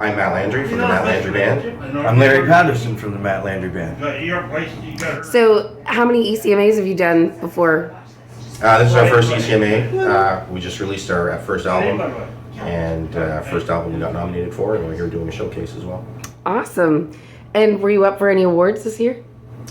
I'm Matt Landry from the Matt Landry Band. I'm Larry Patterson from the Matt Landry Band. So, how many ECMAs have you done before? This is our first ECMA. We just released our first album, and first album we got nominated for, and we're here doing a showcase as well. Awesome. And were you up for any awards this year?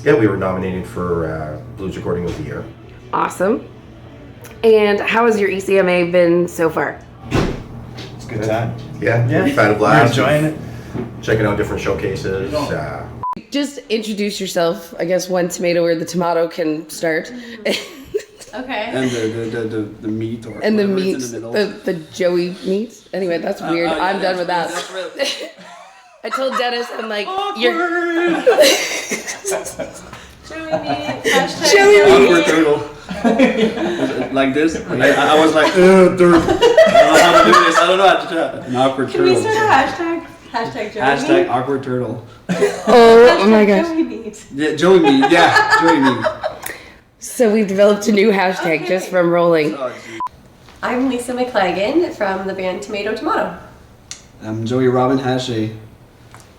Yeah, we were nominated for Blues Recording of the Year. Awesome. And how has your ECMA been so far? It's a good time. Yeah, we've had a blast. We're enjoying it. Checking out different showcases. Just introduce yourself. I guess one tomato or the tomato can start. Okay. And the meat or And the meat, in the middle. the Joey meat. Anyway, that's weird. Yeah, I'm done with that. that's really- I told Dennis, I'm like, you're Joey meat. Hashtag Joey Awkward turtle. Like this? I was like, dirt. I don't know how to do this. I don't know how to do that. An awkward Can turtle. we start a hashtag? Hashtag Joey Hashtag meat. awkward turtle. oh my gosh. Joey meat. Yeah, Joey meat. Yeah, Joey meat. So we've developed a new hashtag just from rolling. Oh, geez. I'm Lisa McLagan from the band Tomato Tomato. I'm Joey Robin Hache.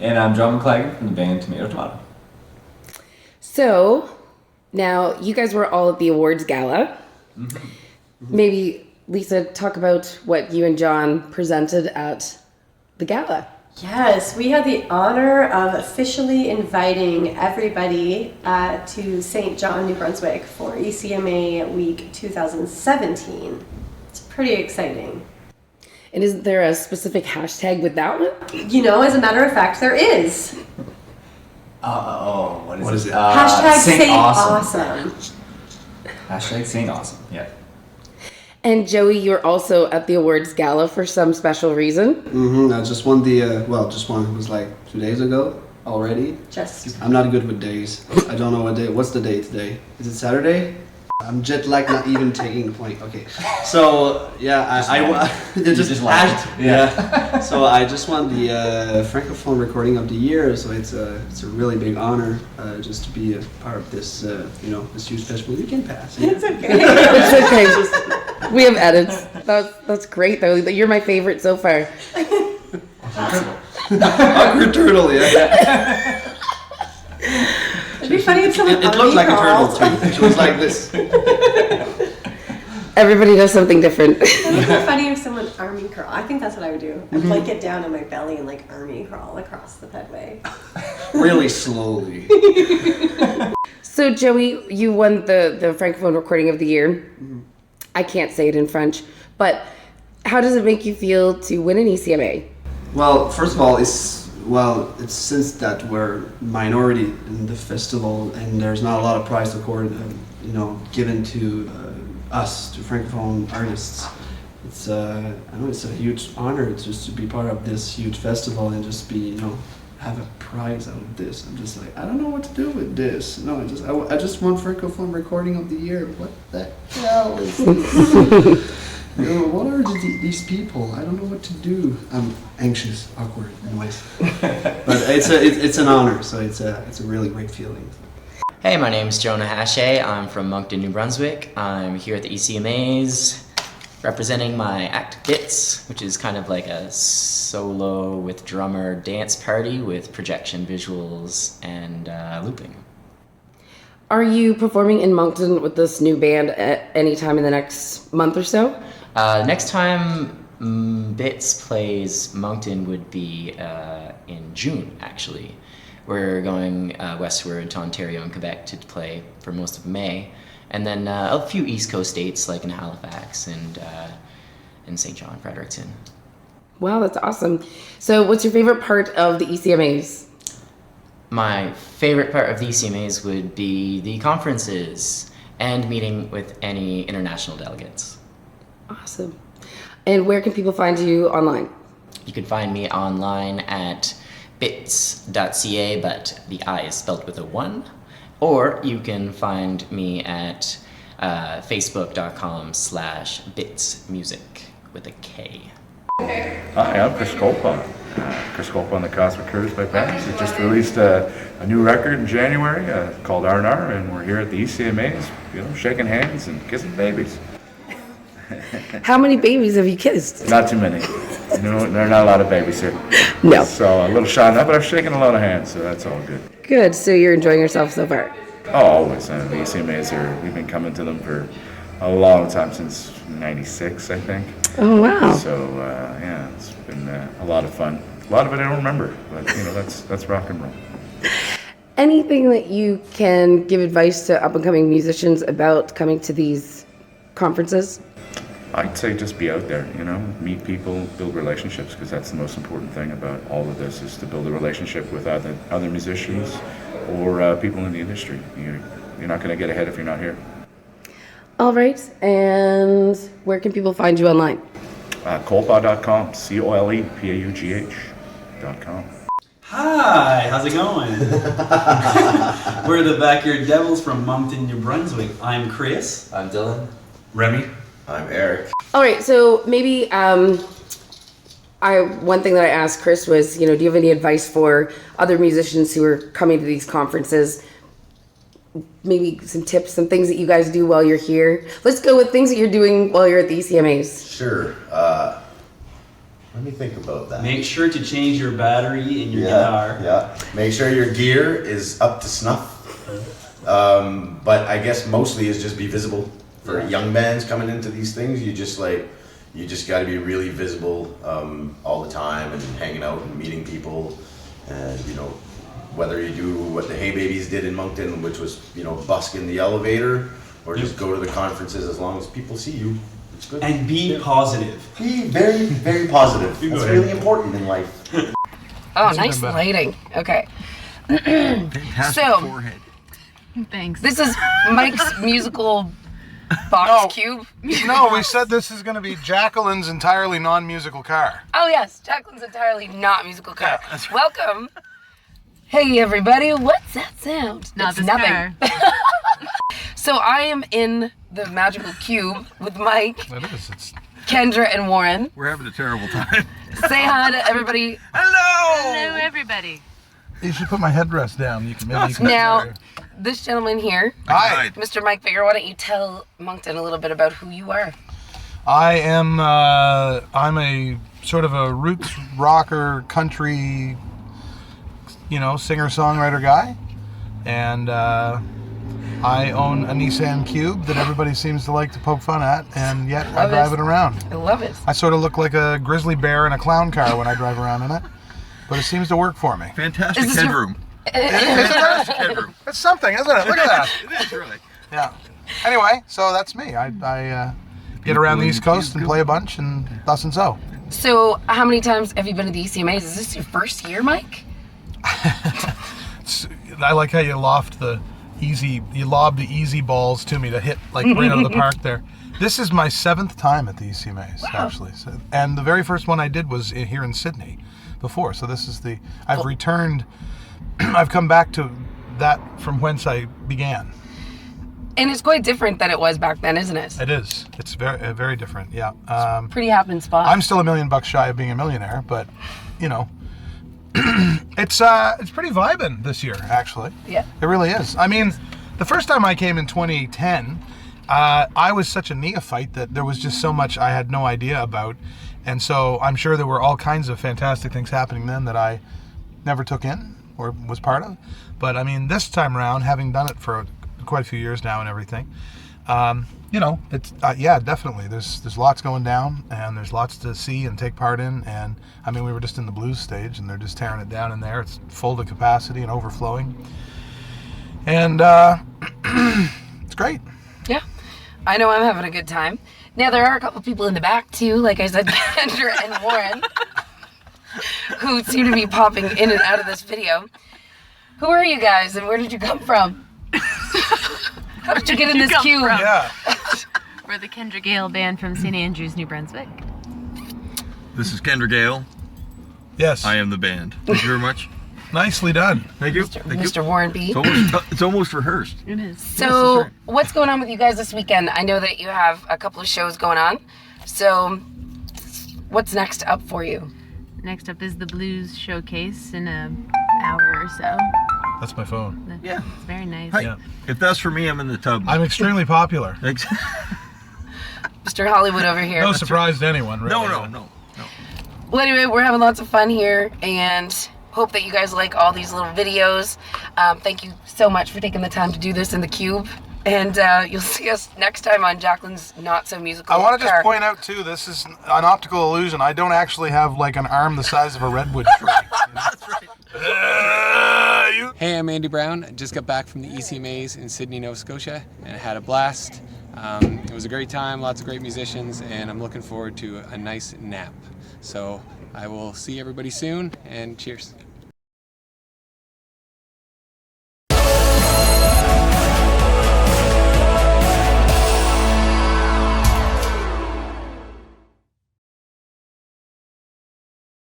And I'm John McLagan from the band Tomato Tomato. So now you guys were all at the awards gala. Maybe Lisa, talk about what you and John presented at the gala. Yes, we had the honor of officially inviting everybody to St. John, New Brunswick for ECMA Week 2017. It's pretty exciting. And is there a specific hashtag with that one? You know, as a matter of fact, there is. What is it? Hashtag Saint Awesome. Awesome. Hashtag Saint Awesome, yeah. And Joey, you're also at the awards gala for some special reason. I just won the, just one. It was like 2 days ago already. Just. I'm not good with days. I don't know what day. What's the day today? Is it Saturday? I'm jet lagged, not even taking the point. Okay. So, yeah, they just lagged. Yeah. So I just won the Francophone Recording of the Year. So it's a really big honor just to be a part of this, this huge festival. You can pass. Yeah. It's okay. It's okay. We have edits. That's great though. You're my favorite so far. Awkward turtle, yeah. It'd be funny if someone It looked like a turtle crawled. too. It was like this. Everybody does something different. It would be funny if someone army crawl. I think that's what I would do. I'd like get down on my belly and like army crawl across the pedway. Really slowly. So Joey, you won the Francophone Recording of the Year. I can't say it in French, but how does it make you feel to win an ECMA? Well, first of all, it's since that we're minority in the festival and there's not a lot of prize award, given to us, to Francophone artists. It's I know it's a huge honor just to be part of this huge festival and just be, have a prize out of this. I'm just like, I don't know what to do with this. No, I just won Francophone Recording of the Year. What the hell is this? What are these people? I don't know what to do. I'm anxious, awkward, anyways. But it's an honor, so it's a really great feeling. Hey, my name is Jonah Hache. I'm from Moncton, New Brunswick. I'm here at the ECMAs representing my act Bits, which is kind of like a solo with drummer dance party with projection visuals and looping. Are you performing in Moncton with this new band at any time in the next month or so? Next time Bits plays Moncton would be in June, actually. We're going westward to Ontario and Quebec to play for most of May. And then a few East Coast dates like in Halifax and in St. John, Fredericton. Wow, that's awesome. So what's your favorite part of the ECMAs? My favorite part of the ECMAs would be the conferences and meeting with any international delegates. Awesome. And where can people find you online? You can find me online at bits.ca, but the I is spelled with a 1. Or you can find me at facebook.com/bitsmusic with a K. Hi, I'm Chris Colpa. Chris Colpa on the Cosmic Curtis by Bands. We just released a new record in January called R&R, and we're here at the ECMAs, shaking hands and kissing babies. How many babies have you kissed? Not too many. You know, there are not a lot of babies here. No. So a little shy on that, but I've shaken a lot of hands, so that's all good. Good. So you're enjoying yourself so far. Oh, always. The ECMAs are, we've been coming to them for a long time, since '96, I think. Oh, wow. So, yeah, it's been a lot of fun. A lot of it I don't remember, but, you know, that's rock and roll. Anything that you can give advice to up-and-coming musicians about coming to these conferences? I'd say just be out there, you know, meet people, build relationships, because that's the most important thing about all of this, is to build a relationship with other musicians or people in the industry. You're not going to get ahead if you're not here. All right. And where can people find you online? Colepaugh.com, COLEPAUGH.com. Hi, how's it going? We're the Backyard Devils from Moncton, New Brunswick. I'm Chris. I'm Dylan. Remy. I'm Eric. All right. So maybe one thing that I asked Chris was, do you have any advice for other musicians who are coming to these conferences? Maybe some tips, some things that you guys do while you're here. Let's go with things that you're doing while you're at the ECMAs. Sure. Let me think about that. Make sure to change your battery in your guitar. Yeah. Make sure your gear is up to snuff. But I guess mostly is just be visible. For young bands coming into these things, you just got to be really visible all the time and hanging out and meeting people, and whether you do what the Hey Babies did in Moncton, which was busk in the elevator, or just go to the conferences. As long as people see you, it's good. And be positive. Be very, very positive. That's really important in life. Oh, nice lighting. Okay. Fantastic forehead. Thanks. This is Mike's musical box cube. No, we said this is going to be Jaclyn's entirely non-musical car. Oh yes, Jaclyn's entirely not musical car. Welcome. Hey everybody, what's that sound? Not It's this nothing. car. So I am in the magical cube with Mike, It is. It's Kendra, and Warren. We're having a terrible time. Say hi to everybody. Hello, everybody. You should put my headrest down. You can maybe. Now, this gentleman here, Hi. Mr. Mike Vigor, why don't you tell Moncton a little bit about who you are? I am. I'm a sort of a roots rocker, country, singer-songwriter guy, and I own a Nissan Cube that everybody seems to like to poke fun at, and yet I drive it around. I love it. I sort of look like a grizzly bear in a clown car when I drive around in it, but it seems to work for me. Fantastic Is this your- headroom. Fantastic headroom. It's something, isn't it? Look at that. It is really. Yeah. Anyway, so that's me. I get around the East Coast and play a bunch, and thus and so. So, how many times have you been to the ECMAs? Is this your first year, Mike? I like how you lob the easy balls to me to hit right out of the park there. This is my 7th time at the ECMAs, actually. So, and the very first one I did was here in Sydney before. So this is I've returned, I've come back to that from whence I began. And it's quite different than it was back then, isn't it? It is. It's very, very different, yeah. Pretty happening spot. I'm still $1 million shy of being a millionaire, but, it's pretty vibing this year, actually. Yeah. It really is. I mean, the first time I came in 2010, I was such a neophyte that there was just so much I had no idea about. And so I'm sure there were all kinds of fantastic things happening then that I never took in or was part of. But I mean, this time around, having done it for quite a few years now and everything, it's definitely. There's lots going down, and there's lots to see and take part in. And I mean, we were just in the blues stage, and they're just tearing it down in there. It's full to capacity and overflowing, and it's great. Yeah, I know I'm having a good time. Now there are a couple people in the back too, like I said, Kendra and Warren, who seem to be popping in and out of this video. Who are you guys, and where did you come from? How did you get in this queue? Yeah. We're the Kendra Gale band from St. Andrews, New Brunswick. This is Kendra Gale. Yes. I am the band. Thank you very much. Nicely done. Thank you. Mr. Warren B. It's almost rehearsed. It is. So, what's going on with you guys this weekend? I know that you have a couple of shows going on. So, what's next up for you? Next up is the Blues Showcase in an hour or so. That's my phone. Yeah. It's very nice. Hi. Yeah. If that's for me, I'm in the tub. I'm extremely popular. Mr. Hollywood over here. No surprise to anyone, really. No. Well, anyway, we're having lots of fun here, and hope that you guys like all these little videos. Thank you so much for taking the time to do this in the cube. And you'll see us next time on Jaclyn's Not So Musical I want to Car. just point out too, this is an optical illusion. I don't actually have like an arm the size of a redwood tree. That's right. Hey, I'm Andy Brown. I just got back from the ECMAs in Sydney, Nova Scotia, and I had a blast. It was a great time, lots of great musicians, and I'm looking forward to a nice nap. So I will see everybody soon, and cheers.